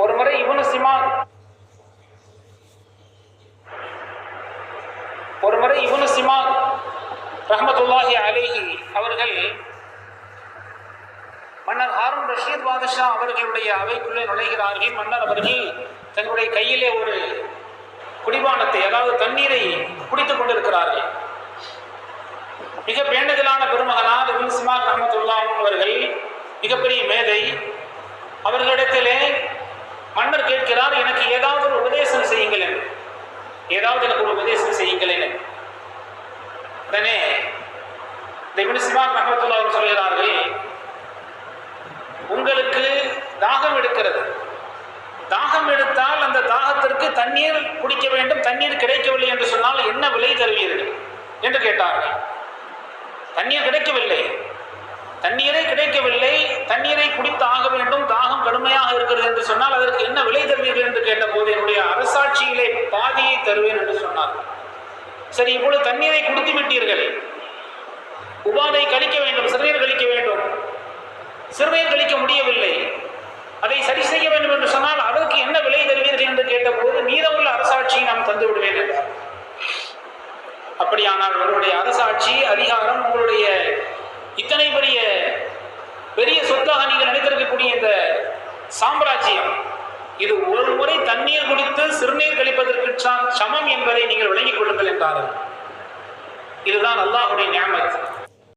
ஒருமுறை இப்னு சிமாக் ரஹ்மத்துல்லாஹி அலைஹி அவர்கள் மன்னர் ஹாரூன் ரஷீத் பாதுஷா அவர்களுடைய அவைக்குள்ளே நுழைகிறார்கள். மன்னர் அவர்கள் தங்களுடைய கையிலே ஒரு குடிபானத்தை, அதாவது தண்ணீரை குடித்துக் கொண்டிருக்கிறார்கள். மிக பேண்டுதலான பெருமகனார் இப்னு சிமாக் ரஹ்மத்துல்லாஹி அவர்கள் மிகப்பெரிய மேதை. அவர்களிடத்திலே மன்னர் கேட்கிறார், எனக்கு ஏதாவது ஒரு உபதேசம் செய்யுங்கள் என்று. எனக்கு ஒரு உபதேசம் செய்யுங்கள் என்று. உடனே இப்னு சிமாக் ரஹ்மத்துல்லாஹி அவர்கள் சொல்கிறார்கள், உங்களுக்கு தாகம் எடுக்கிறது. தாகம் எடுத்தால் அந்த தாகத்திற்கு தண்ணீர் குடிக்க வேண்டும். தண்ணீர் கிடைக்கவில்லை என்று சொன்னால் என்ன விலை தருவீர்கள் என்று கேட்டார்கள். தண்ணீர் கிடைக்கவில்லை, தண்ணீரை குடித்து ஆக வேண்டும், தாகம் கடுமையாக இருக்கிறது என்று சொன்னால் அதற்கு என்ன விலை தருவீர்கள் என்று கேட்டபோது, என்னுடைய அரசாட்சியிலே பாதியை தருவேன் என்று சொன்னார்கள். சரி, இப்பொழுது தண்ணீரை குடித்து விட்டீர்கள், உபாதை கழிக்க வேண்டும், சிறுநீர் கழிக்க வேண்டும். சிறுநீர் கழிக்க முடியவில்லை, அதை சரி செய்ய வேண்டும் என்று சொன்னால் அதற்கு என்ன விலை தருவீர்கள் என்று கேட்டபோது, மீதமுள்ள அரசாட்சியை நாம் தந்து விடுவேன் என்றார். அப்படியானால் உங்களுடைய அரசாட்சி அதிகாரம், உங்களுடைய இத்தனை பெரிய சொத்தாக நீங்கள் நினைத்திருக்கக்கூடிய இந்த சாம்ராஜ்யம், இது ஒரு முறை தண்ணீர் குடித்து சிறுநீர் கழிப்பதற்கு சமம் என்பதை நீங்கள் விளங்கிக் கொள்ளுங்கள் என்றார்கள். இதுதான் அல்லாஹ்வுடைய நியமத்.